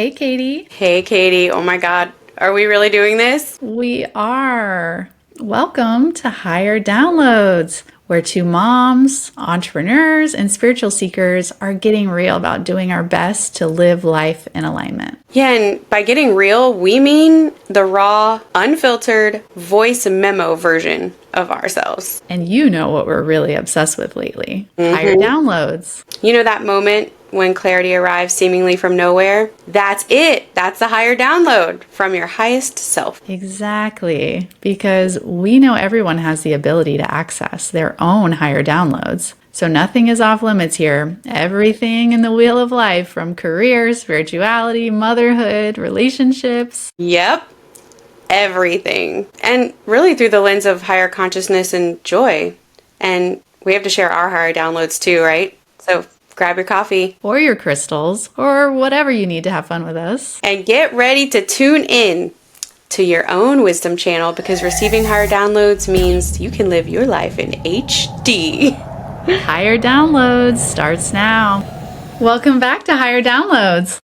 Hey, Katie. Hey, Katie. Oh my God. Are we really doing this? We are. Welcome to Higher Downloads, where two moms, entrepreneurs, and spiritual seekers are getting real about doing our best to live life in alignment. Yeah, and by getting real, we mean the raw, unfiltered voice memo version of ourselves. And you know what we're really obsessed with lately. Higher downloads. You know that moment when clarity arrives seemingly from nowhere? That's it. That's the higher download from your highest self. Exactly. Because we know everyone has the ability to access their own higher downloads. So nothing is off limits here. Everything in the wheel of life, from career, spirituality, motherhood, relationships. Yep. Everything. And really through the lens of higher consciousness and joy. And we have to share our higher downloads too, right? So grab your coffee. Or your crystals, or whatever you need to have fun with us. And get ready to tune in to your own wisdom channel, because receiving higher downloads means you can live your life in HD. Higher Downloads starts now. Welcome back to Higher Downloads.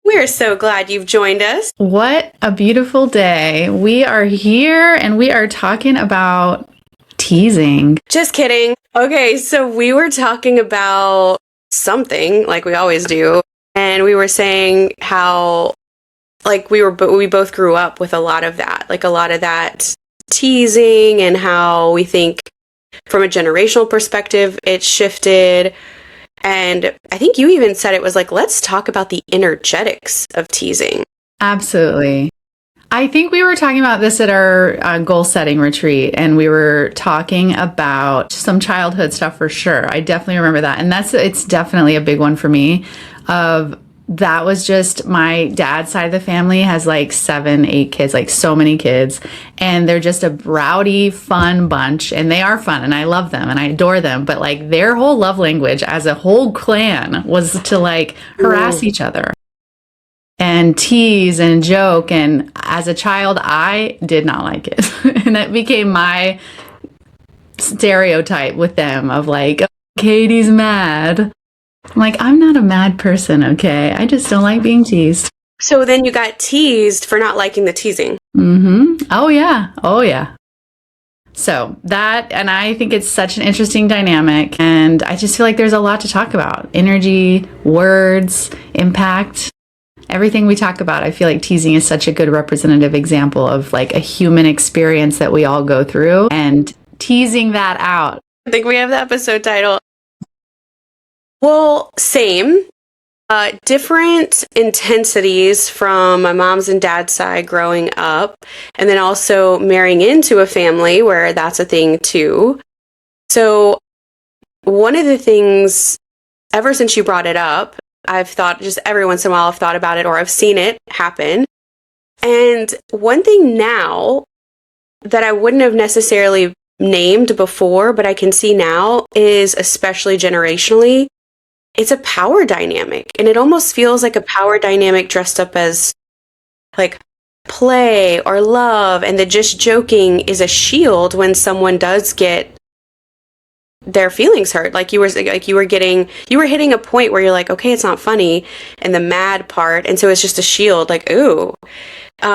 We're so glad you've joined us. What a beautiful day. We are here and we are talking about teasing. Just kidding. Okay, so we were talking about something like we always do, and we were saying how we both grew up with a lot of that teasing, and how we think from a generational perspective it shifted. And I think you even said it was like, let's talk about the energetics of teasing. Absolutely. I think we were talking about this at our goal setting retreat, and we were talking about some childhood stuff for sure. I definitely remember that. And it's definitely a big one for me. That was just my dad's side of the family has like 7, 8 kids, like so many kids. And they're just a rowdy, fun bunch. And they are fun. And I love them and I adore them. But like their whole love language as a whole clan was to like harass each other and tease and joke. And as a child, I did not like it. And it became my stereotype with them of like, Katie's mad. I'm like, I'm not a mad person, okay? I just don't like being teased. So then you got teased for not liking the teasing. Mm-hmm. Oh, yeah. Oh, yeah. So that, and I think it's such an interesting dynamic. And I just feel like there's a lot to talk about. Energy, words, impact, everything we talk about. I feel like teasing is such a good representative example of like a human experience that we all go through, and teasing that out. I think we have the episode title. Well, same. Different intensities from my mom's and dad's side growing up, and then also marrying into a family where that's a thing too. So one of the things, ever since you brought it up, I've thought, just every once in a while I've thought about it, or I've seen it happen. And one thing now that I wouldn't have necessarily named before, but I can see now, is especially generationally, it's a power dynamic. And it almost feels like a power dynamic dressed up as like play or love. And the just joking is a shield when someone does get their feelings hurt. Like you were hitting a point where you're like, okay, it's not funny. And the mad part. And so it's just a shield, like, ooh,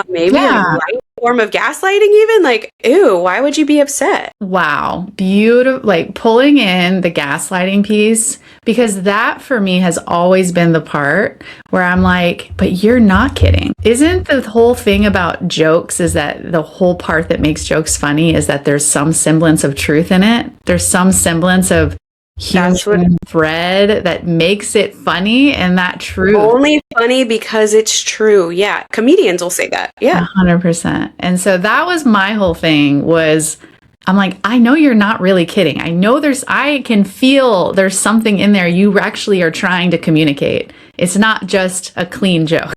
maybe a right form of gaslighting even, like, ooh, why would you be upset? Wow. Beautiful. Like pulling in the gaslighting piece, because that for me has always been the part where I'm like, but you're not kidding. Isn't the whole thing about jokes is that the whole part that makes jokes funny is that there's some semblance of truth in it. There's some semblance of human thread that makes it funny, and that truth. Only funny because it's true. Yeah. Comedians will say that. Yeah. 100%. And so that was my whole thing was, I'm like, I know you're not really kidding. I can feel there's something in there you actually are trying to communicate. It's not just a clean joke.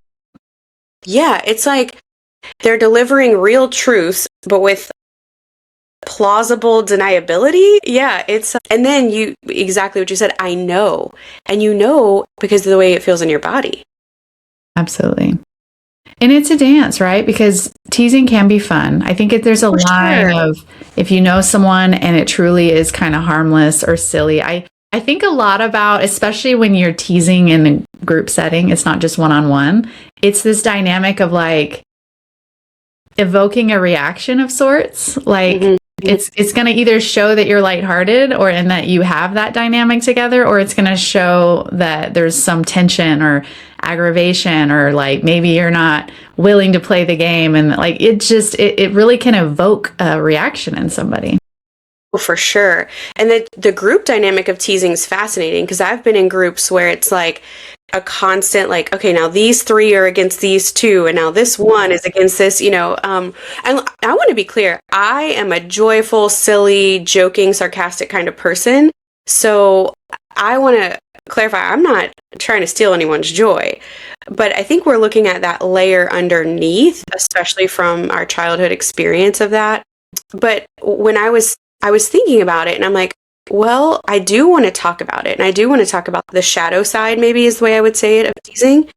Yeah. It's like they're delivering real truths, but with plausible deniability. Yeah, and then you, exactly what you said, I know. And you know because of the way it feels in your body. Absolutely. And it's a dance, right? Because teasing can be fun. I think there's a line of, if you know someone and it truly is kind of harmless or silly. I think a lot about, especially when you're teasing in a group setting, it's not just one-on-one. It's this dynamic of like evoking a reaction of sorts. Like it's going to either show that you're lighthearted or in that you have that dynamic together, or it's going to show that there's some tension or aggravation, or like maybe you're not willing to play the game. And like it really can evoke a reaction in somebody. For sure. And the group dynamic of teasing is fascinating because I've been in groups where it's like a constant, like, okay, now these three are against these two, and now this one is against this, and I want to be clear. I am a joyful, silly, joking, sarcastic kind of person. So I want to clarify, I'm not trying to steal anyone's joy, but I think we're looking at that layer underneath, especially from our childhood experience of that. But when I was thinking about it, and I'm like, well, I do want to talk about it. And I do want to talk about the shadow side, maybe is the way I would say it, of teasing.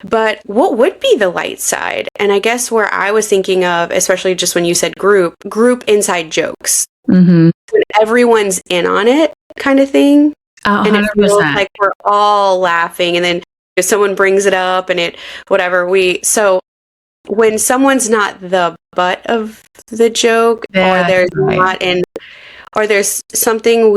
But what would be the light side? And I guess where I was thinking of, especially just when you said group inside jokes. Mm-hmm. When everyone's in on it kind of thing. 100%. And it feels like we're all laughing. And then if someone brings it up and it, whatever, so when someone's not the butt of the joke, or there's not or there's something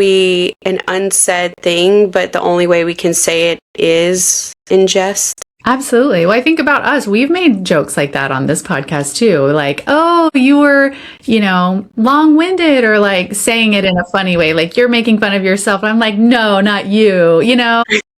an unsaid thing, but the only way we can say it is in jest. Absolutely. Well, I think about us. We've made jokes like that on this podcast too. Like, oh, you were, long-winded, or like saying it in a funny way. Like you're making fun of yourself. And I'm like, no, not you,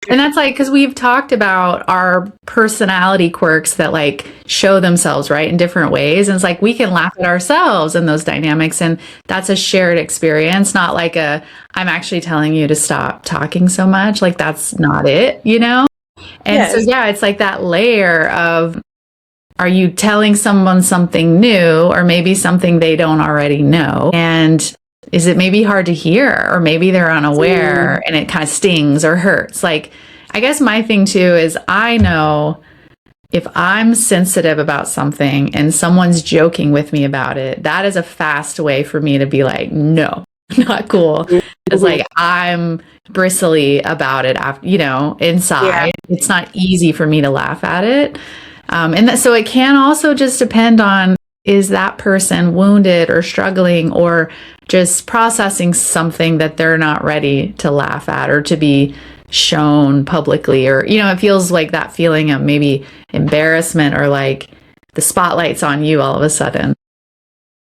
And that's like, because we've talked about our personality quirks that like show themselves, right, in different ways. And it's like, we can laugh at ourselves in those dynamics. And that's a shared experience, not like I'm actually telling you to stop talking so much. Like, that's not it, And yes. So, yeah, it's like that layer of, are you telling someone something new, or maybe something they don't already know? And is it maybe hard to hear, or maybe they're unaware and it kind of stings or hurts? Like, I guess my thing too is, I know if I'm sensitive about something and someone's joking with me about it, that is a fast way for me to be like, no, not cool. It's like, I'm bristly about it, inside. Yeah. It's not easy for me to laugh at it. So it can also just depend on, is that person wounded or struggling or just processing something that they're not ready to laugh at or to be shown publicly, or, it feels like that feeling of maybe embarrassment, or like the spotlight's on you all of a sudden.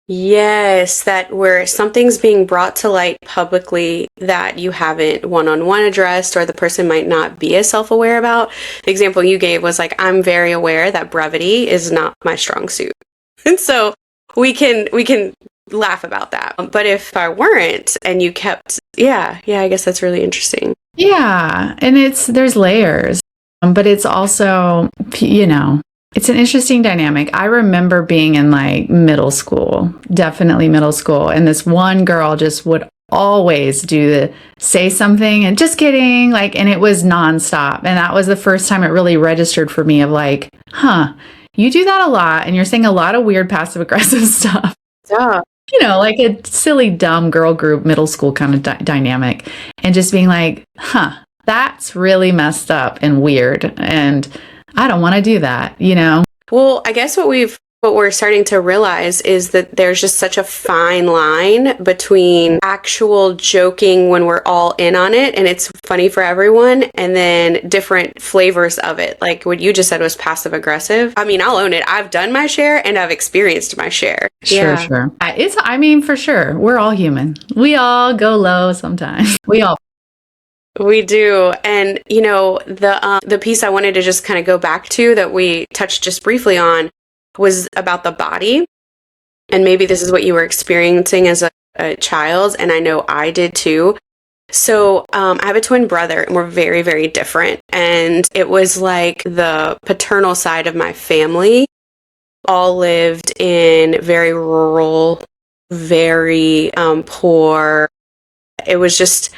Yes, that where something's being brought to light publicly that you haven't one-on-one addressed, or the person might not be as self-aware about. The example you gave was like, I'm very aware that brevity is not my strong suit. And so we can laugh about that. But if I weren't and you kept, I guess that's really interesting. Yeah. And there's layers, but it's also, it's an interesting dynamic. I remember being in like definitely middle school. And this one girl just would always say something and just kidding, like, and it was nonstop. And that was the first time it really registered for me of like, you do that a lot, and you're saying a lot of weird passive aggressive stuff. Yeah. Like a silly, dumb girl group, middle school kind of dynamic. And just being like, that's really messed up and weird. And I don't want to do that, Well, I guess what we're starting to realize is that there's just such a fine line between actual joking when we're all in on it and it's funny for everyone, and then different flavors of it. Like what you just said was passive aggressive. I mean, I'll own it. I've done my share and I've experienced my share. Sure. For sure. We're all human. We all go low sometimes. We do. And, the piece I wanted to just kind of go back to that we touched just briefly on was about the body. And maybe this is what you were experiencing as a child. And I know I did too. So I have a twin brother, and we're very, very different. And it was like the paternal side of my family all lived in very rural, very poor. It was just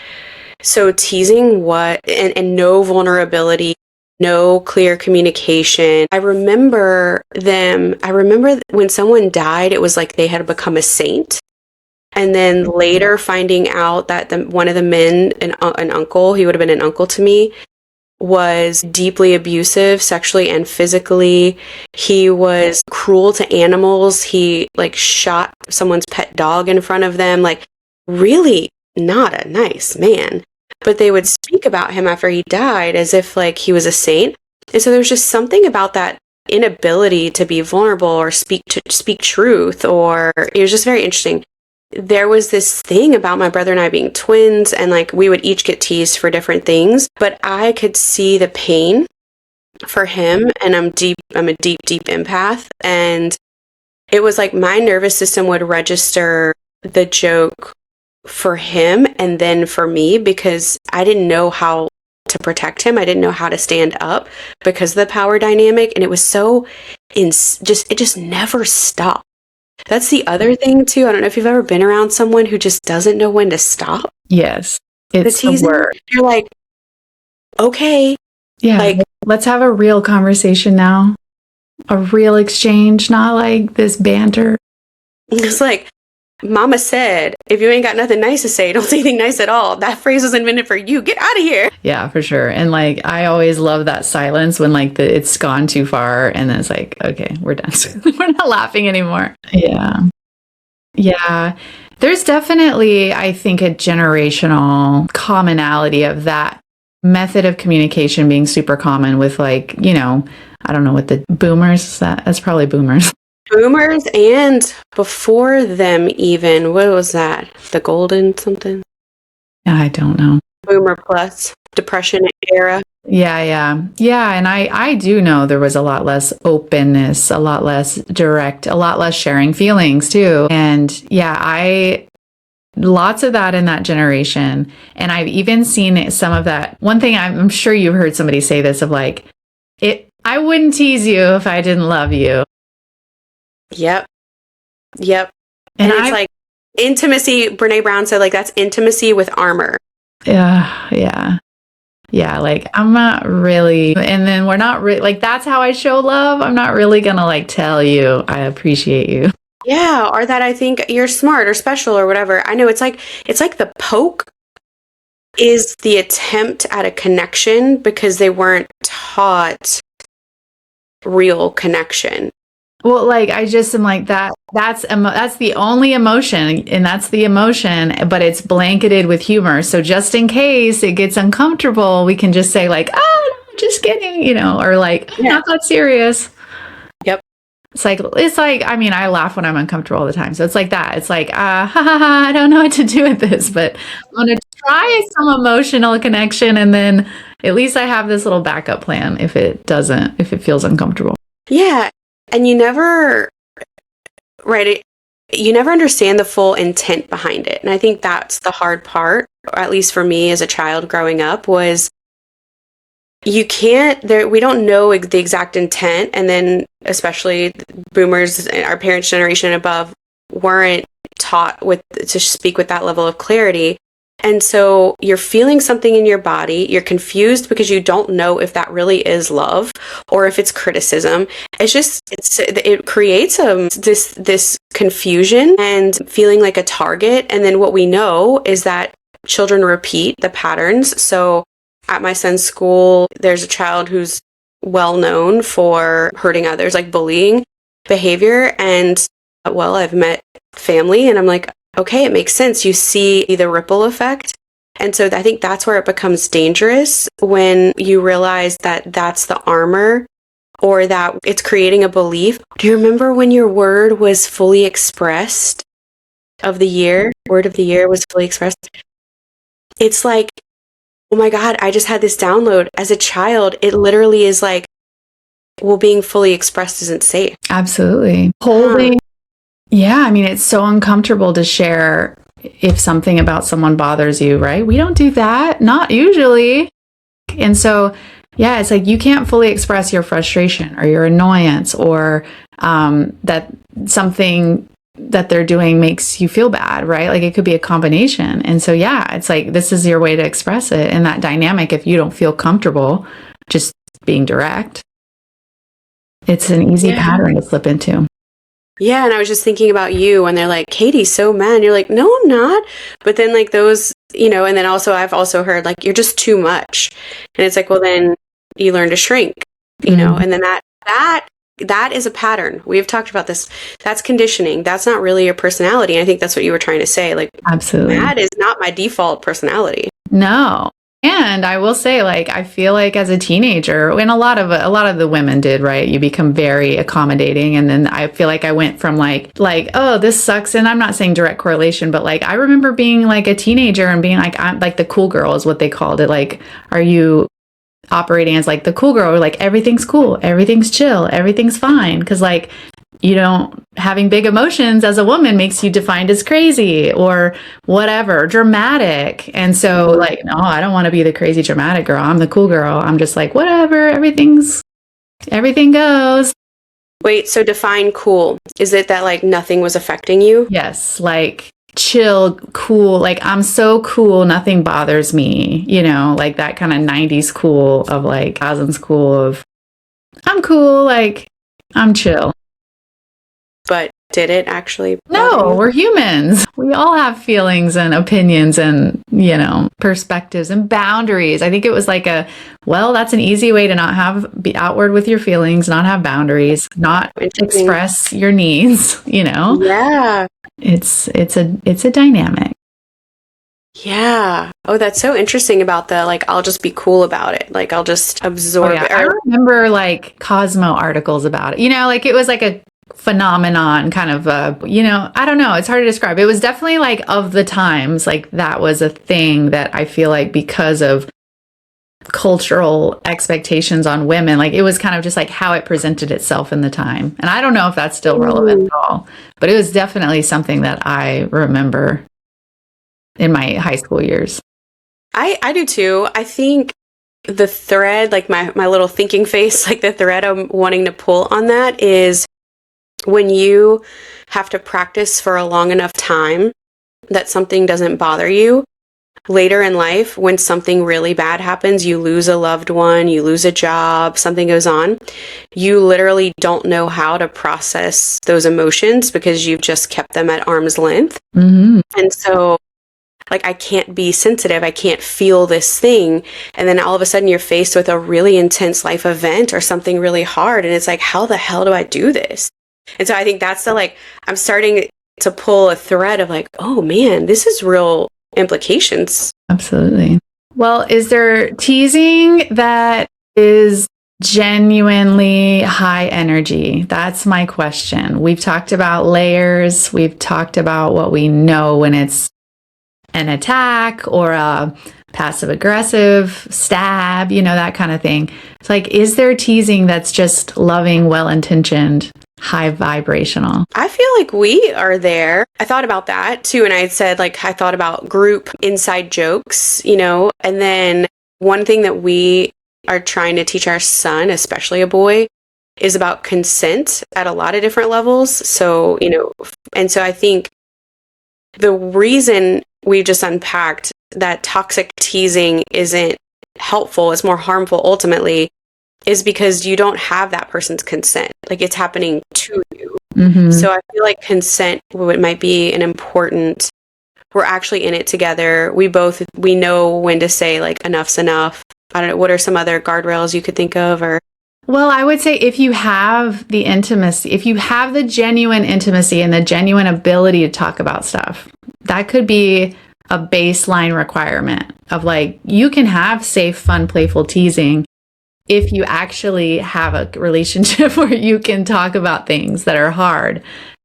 so teasing and no vulnerability, no clear communication. I remember when someone died, it was like they had become a saint. And then later finding out that one of the men, an uncle, he would have been an uncle to me, was deeply abusive sexually and physically. He was cruel to animals. He like shot someone's pet dog in front of them. Like really not a nice man. But they would speak about him after he died as if like he was a saint. And so there's just something about that inability to be vulnerable or speak truth, or it was just very interesting. There was this thing about my brother and I being twins, and like we would each get teased for different things, but I could see the pain for him, and I'm a deep empath, and it was like my nervous system would register the joke for him and then for me, because I didn't know how to protect him. I didn't know how to stand up because of the power dynamic, and it was so it just never stopped. That's the other thing too. I don't know if you've ever been around someone who just doesn't know when to stop. Yes. It's the teasing. word. You're like, okay. Yeah. Like, let's have a real conversation now. A real exchange, not like this banter. It's like, Mama said, if you ain't got nothing nice to say, don't say anything nice at all. That phrase was invented for you. Get out of here. Yeah, for sure. And like, I always love that silence when like it's gone too far, and then it's like, okay, we're done. We're not laughing anymore. Yeah. Yeah. There's definitely, I think, a generational commonality of that method of communication being super common with like, I don't know what the boomers, that's probably boomers. Boomers, and before them even, what was that? The golden something? I don't know. Boomer plus, Depression era. Yeah. And I do know there was a lot less openness, a lot less direct, a lot less sharing feelings too. And yeah, lots of that in that generation. And I've even seen some of that. One thing I'm sure you've heard somebody say this of like, I wouldn't tease you if I didn't love you. Yep. And it's like intimacy. Brene Brown said like that's intimacy with armor. Yeah. Like I'm not really, and then we're not really like, that's how I show love. I'm not really going to like tell you I appreciate you. Yeah. Or that I think you're smart or special or whatever. I know it's like the poke is the attempt at a connection because they weren't taught real connection. Well, like I just am like that's the only emotion, and that's the emotion, but it's blanketed with humor. So just in case it gets uncomfortable, we can just say like, "Oh, no, just kidding," or like, not that serious. Yep. It's like I mean, I laugh when I'm uncomfortable all the time. So it's like that. It's like, ha ha ha, I don't know what to do with this, but I'm going to try some emotional connection, and then at least I have this little backup plan if it feels uncomfortable. Yeah. And you never understand the full intent behind it. And I think that's the hard part, or at least for me as a child growing up, was we don't know the exact intent. And then especially boomers, our parents' generation and above, weren't taught to speak with that level of clarity. And so you're feeling something in your body. You're confused because you don't know if that really is love or if it's criticism. It creates this confusion and feeling like a target. And then what we know is that children repeat the patterns. So at my son's school, there's a child who's well known for hurting others, like bullying behavior. And I've met family, and I'm like, okay, it makes sense. You see the ripple effect. And so I think that's where it becomes dangerous, when you realize that that's the armor, or that it's creating a belief. Do you remember when your word was fully expressed of the year? Word of the year was fully expressed. It's like, oh my God, I just had this download. As a child, it literally is like, well, being fully expressed isn't safe. Absolutely. Holding. Yeah, I mean, it's so uncomfortable to share if something about someone bothers you, right? We don't do that, not usually. And so, yeah, it's like you can't fully express your frustration or your annoyance, or that something that they're doing makes you feel bad, right? Like it could be a combination. And so, yeah, it's like this is your way to express it. And that dynamic, if you don't feel comfortable just being direct, it's an easy pattern to slip into. Yeah, and I was just thinking about you when they're like, Katie's so mad. And you're like, no, I'm not. But then like those, and then also I've also heard like you're just too much. And it's like, well then you learn to shrink, Mhm. and then that is a pattern. We've talked about this. That's conditioning. That's not really your personality. And I think that's what you were trying to say. Like Absolutely. mad is not my default personality. No. And I will say, like, I feel like as a teenager, and a lot of the women did, right? You become very accommodating, and then I feel like I went from like, oh, this sucks, and I'm not saying direct correlation, but like I remember being like a teenager and being like, I'm like the cool girl is what they called it. Like, are you operating as like the cool girl? Or like everything's cool, everything's chill, everything's fine, because like having big emotions as a woman makes you defined as crazy or whatever, dramatic. And so like, no, I don't want to be the crazy dramatic girl. I'm the cool girl. I'm just like, whatever, everything goes. Wait, so define cool. Is it that like nothing was affecting you? Yes, like chill, cool, like I'm so cool, nothing bothers me, like that kind of 90s cool of like thousands cool of I'm cool, like I'm chill. But did it actually? No, we're humans. We all have feelings and opinions and, perspectives and boundaries. I think it was like that's an easy way to not be outward with your feelings, not have boundaries, not express your needs, Yeah. It's a dynamic. Yeah. Oh, that's so interesting about the, like, I'll just be cool about it. Like, I'll just absorb it. I remember like Cosmo articles about it, like it was like a phenomenon kind of, I don't know. It's hard to describe. It was definitely like of the times, like that was a thing that I feel like because of cultural expectations on women, like it was kind of just like how it presented itself in the time. And I don't know if that's still relevant at all, but it was definitely something that I remember in my high school years. I do too. I think the thread, like my little thinking face, like the thread I'm wanting to pull on that is when you have to practice for a long enough time that something doesn't bother you. Later in life, when something really bad happens, you lose a loved one, you lose a job, something goes on, you literally don't know how to process those emotions because you've just kept them at arm's length. Mm-hmm. And so, like, I can't be sensitive, I can't feel this thing. And then all of a sudden you're faced with a really intense life event or something really hard. And it's like, how the hell do I do this? And so I think that's I'm starting to pull a thread of like, oh man, this is real implications. Absolutely. Well, is there teasing that is genuinely high energy? That's my question. We've talked about layers. We've talked about what we know when it's an attack or a passive aggressive stab, that kind of thing. It's like, is there teasing that's just loving, well-intentioned, high vibrational? I feel like we are there. I thought about that too. And I had said, like, I thought about group inside jokes, and then one thing that we are trying to teach our son, especially a boy, is about consent at a lot of different levels. So, and so I think the reason we've just unpacked that toxic teasing isn't helpful, it's more harmful ultimately, is because you don't have that person's consent. Like, it's happening to you. Mm-hmm. So I feel like consent might be an important, we're actually in it together. We know when to say like enough's enough. I don't know, what are some other guardrails you could think of? Or well, I would say if you have the intimacy, if you have the genuine intimacy and the genuine ability to talk about stuff, that could be a baseline requirement of like, you can have safe, fun, playful teasing if you actually have a relationship where you can talk about things that are hard,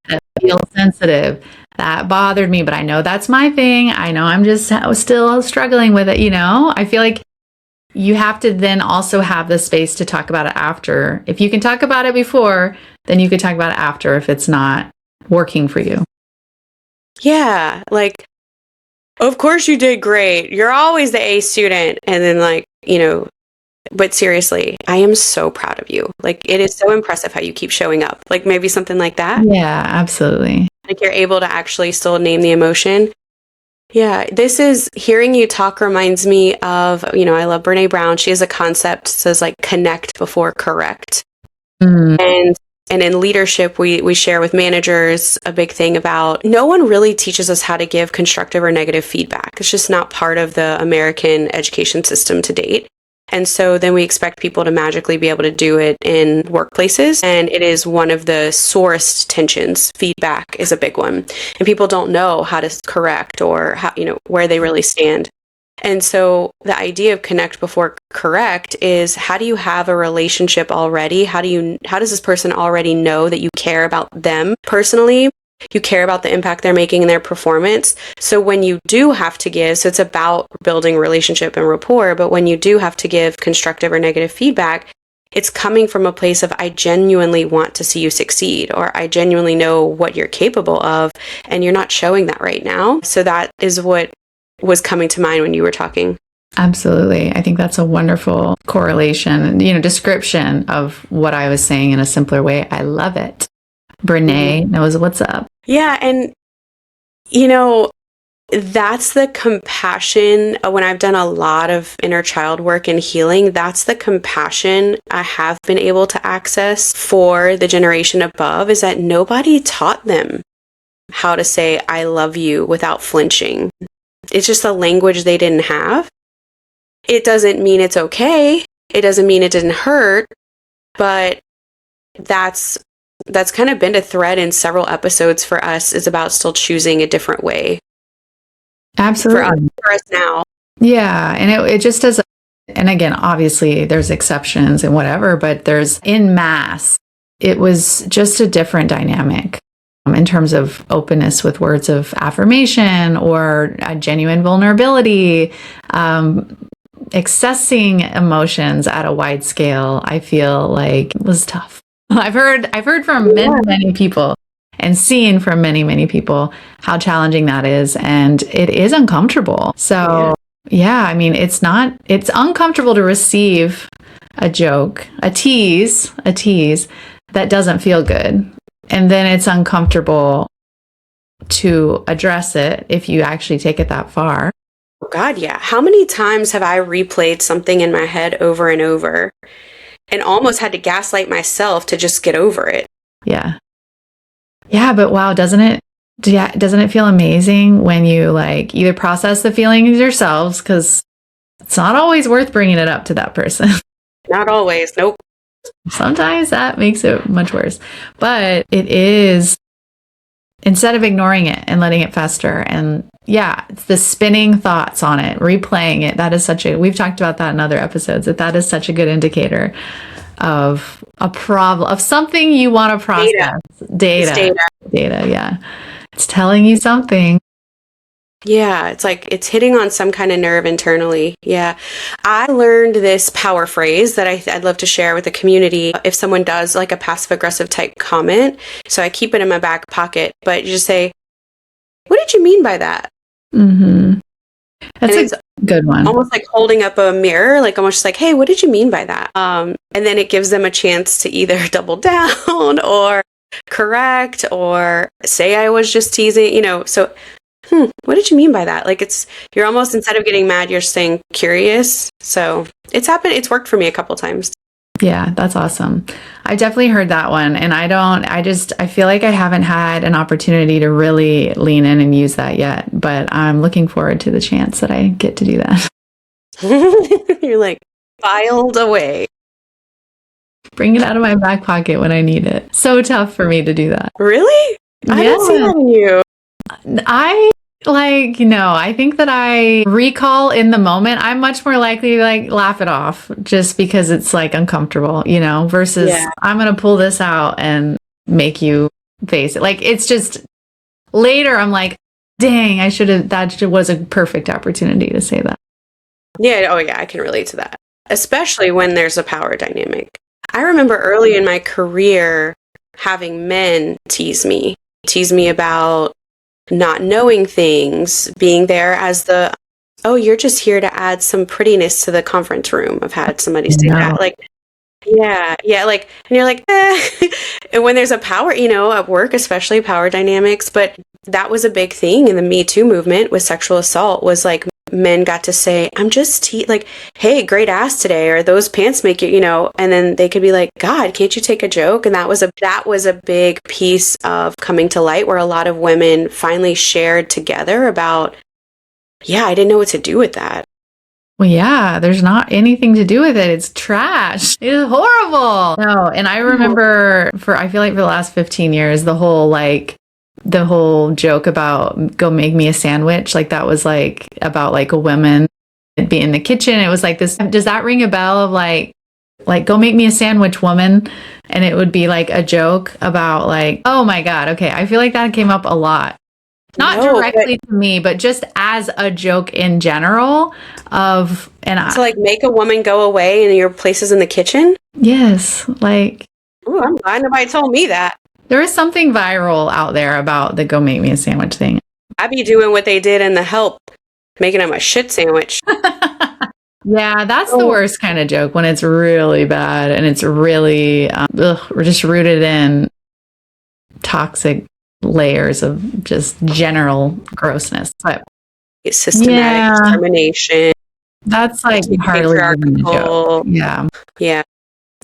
that feel sensitive. That bothered me, but I know that's my thing. I know I'm just still struggling with it, I feel like you have to then also have the space to talk about it after. If you can talk about it before, then you could talk about it after if it's not working for you. Yeah, like, of course you did great. You're always the A student. And then like, but seriously, I am so proud of you. Like, it is so impressive how you keep showing up. Like, maybe something like that. Yeah, absolutely. Like, you're able to actually still name the emotion. Yeah, this is, hearing you talk reminds me of, I love Brene Brown. She has a concept that says like connect before correct. Mm. And And in leadership, we share with managers a big thing about no one really teaches us how to give constructive or negative feedback. It's just not part of the American education system to date. And so then we expect people to magically be able to do it in workplaces. And it is one of the sorest tensions. Feedback is a big one. And people don't know how to correct or how, where they really stand. And so the idea of connect before correct is, how do you have a relationship already? How does this person already know that you care about them personally? You care about the impact they're making in their performance. So when you do have to give, so it's about building relationship and rapport, but when you do have to give constructive or negative feedback, it's coming from a place of, I genuinely want to see you succeed, or I genuinely know what you're capable of, and you're not showing that right now. So that is what was coming to mind when you were talking. Absolutely. I think that's a wonderful correlation, description of what I was saying in a simpler way. I love it. Brene knows what's up. Yeah. And, that's the compassion. When I've done a lot of inner child work and healing, that's the compassion I have been able to access for the generation above, is that nobody taught them how to say, I love you without flinching. It's just a language they didn't have. It doesn't mean it's okay. It doesn't mean it didn't hurt, but that's kind of been a thread in several episodes for us, is about still choosing a different way. Absolutely. For us now. Yeah. And it just does. And again, obviously there's exceptions and whatever, but there's in mass, it was just a different dynamic in terms of openness with words of affirmation or a genuine vulnerability, accessing emotions at a wide scale. I feel like it was tough. I've heard from many people and seen from many people how challenging that is. And it is uncomfortable. So yeah, I mean, it's uncomfortable to receive a joke, a tease that doesn't feel good. And then it's uncomfortable to address it if you actually take it that far. Oh God, yeah. How many times have I replayed something in my head over and over and almost had to gaslight myself to just get over it? Yeah. Yeah, but wow, doesn't it feel amazing when you either process the feelings yourselves, because it's not always worth bringing it up to that person. Not always. Nope. Sometimes that makes it much worse. But it is, instead of ignoring it and letting it fester, and it's the spinning thoughts on it, replaying it, that is we've talked about that in other episodes, that is such a good indicator of a problem, of something you want to process. Data, yeah. It's telling you something. Yeah, it's like it's hitting on some kind of nerve internally. Yeah. I learned this power phrase that I'd love to share with the community if someone does like a passive aggressive type comment. So I keep it in my back pocket, but you just say, what did you mean by that? Mm-hmm. That's a good one. Almost like holding up a mirror, like almost just like, hey, what did you mean by that? And then it gives them a chance to either double down or correct or say I was just teasing, so what did you mean by that? Like you're almost, instead of getting mad, you're staying curious. So it's happened. It's worked for me a couple times. Yeah, that's awesome. I definitely heard that one. And I feel like I haven't had an opportunity to really lean in and use that yet, but I'm looking forward to the chance that I get to do that. You're like filed away. Bring it out of my back pocket when I need it. So tough for me to do that. Really? I don't see that in you. I think that I recall in the moment, I'm much more likely to laugh it off just because it's uncomfortable, versus I'm going to pull this out and make you face it. It's just later I'm like, dang, that was a perfect opportunity to say that. Yeah. Oh yeah. I can relate to that, especially when there's a power dynamic. I remember early in my career having men tease me about not knowing things, being there as you're just here to add some prettiness to the conference room. I've had somebody say that, and you're like, and when there's a power, at work, especially power dynamics, but that was a big thing in the Me Too movement with sexual assault, was men got to say, I'm just like, hey, great ass today, or those pants make you, and then they could be like, God, can't you take a joke? And that was a big piece of coming to light, where a lot of women finally shared together about, yeah, I didn't know what to do with that. Well, yeah, there's not anything to do with it. It's trash. It is horrible. No, and I remember I feel like for the last 15 years, the whole joke about go make me a sandwich, like that was like about like a woman be in the kitchen. It was like this. Does that ring a bell of like go make me a sandwich, woman? And it would be like a joke about like, oh my God. Okay. I feel like that came up a lot. Not directly to me, but just as a joke in general so like make a woman go away and your place is in the kitchen? Yes. Like, ooh, I'm glad nobody told me that. There is something viral out there about the go make me a sandwich thing. I'd be doing what they did in The Help, making them a shit sandwich. Yeah, that's the worst kind of joke, when it's really bad and it's really we're just rooted in toxic layers of just general grossness. But it's systematic discrimination. That's like hardly even a joke. Yeah.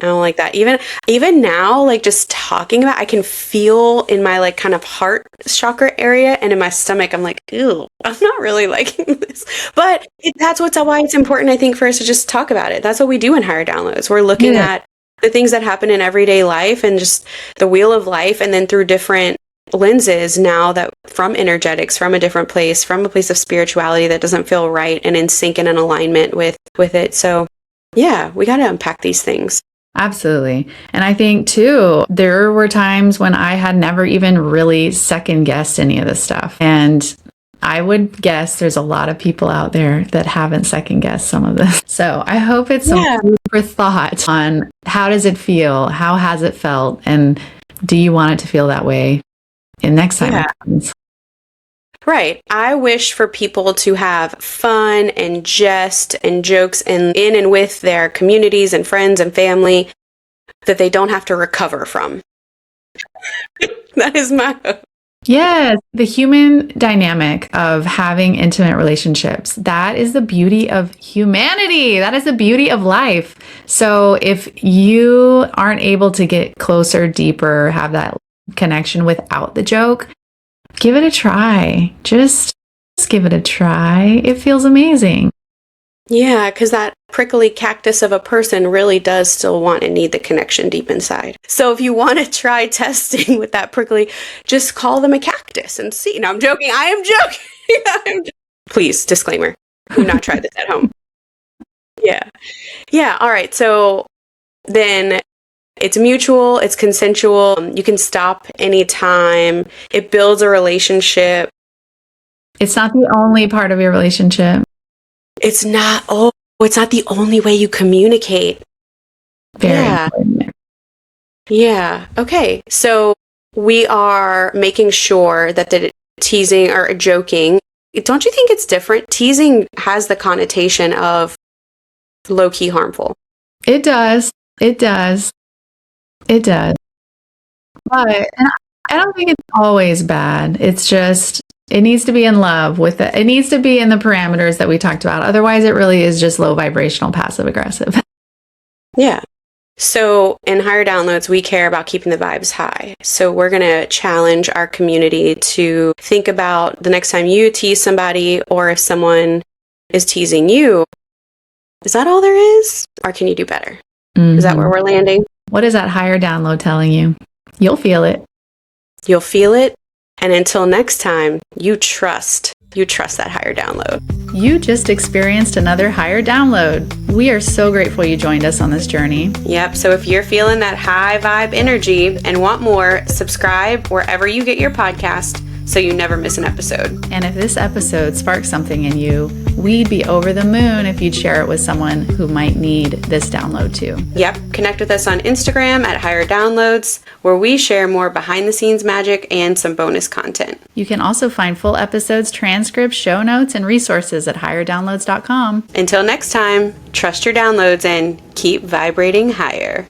I don't like that. Even now, like just talking about, I can feel in my like kind of heart chakra area and in my stomach, I'm like, ew, I'm not really liking this. But that's why it's important, I think, for us to just talk about it. That's what we do in Higher Downloads. We're looking at the things that happen in everyday life and just the wheel of life, and then through different lenses now, that from energetics, from a different place, from a place of spirituality that doesn't feel right and in sync and in alignment with it. So yeah, we got to unpack these things. Absolutely. And I think too, there were times when I had never even really second guessed any of this stuff. And I would guess there's a lot of people out there that haven't second guessed some of this. So I hope it's some food for thought on how does it feel? How has it felt? And do you want it to feel that way in next time it happens? Right. I wish for people to have fun and jest and jokes in and with their communities and friends and family that they don't have to recover from. That is my hope. Yes, the human dynamic of having intimate relationships. That is the beauty of humanity. That is the beauty of life. So if you aren't able to get closer, deeper, have that connection without the joke, give it a try. Just give it a try. It feels amazing. Yeah, because that prickly cactus of a person really does still want and need the connection deep inside. So if you want to try testing with that prickly, just call them a cactus and see. No, I'm joking. I am joking. Please, disclaimer. Do not try this at home. Yeah. Yeah. All right. So then it's mutual, it's consensual. You can stop anytime. It builds a relationship. It's not the only part of your relationship. It's not the only way you communicate. Very important. Yeah. Okay. So we are making sure that the teasing or joking, don't you think it's different? Teasing has the connotation of low-key harmful. It does. It does. It does. But I don't think it's always bad. It's just, it needs to be in love with it. It needs to be in the parameters that we talked about. Otherwise, it really is just low vibrational, passive aggressive. Yeah. So in Higher Downloads, we care about keeping the vibes high. So we're going to challenge our community to think about the next time you tease somebody, or if someone is teasing you, is that all there is? Or can you do better? Mm-hmm. Is that where we're landing? What is that higher download telling you? You'll feel it. You'll feel it. And until next time, you trust that higher download. You just experienced another higher download. We are so grateful you joined us on this journey. Yep. So if you're feeling that high vibe energy and want more, subscribe wherever you get your podcast so you never miss an episode. And if this episode sparks something in you, we'd be over the moon if you'd share it with someone who might need this download too. Yep. Connect with us on Instagram at Higher Downloads, where we share more behind the scenes magic and some bonus content. You can also find full episodes, transcripts, show notes, and resources at higherdownloads.com. Until next time, trust your downloads and keep vibrating higher.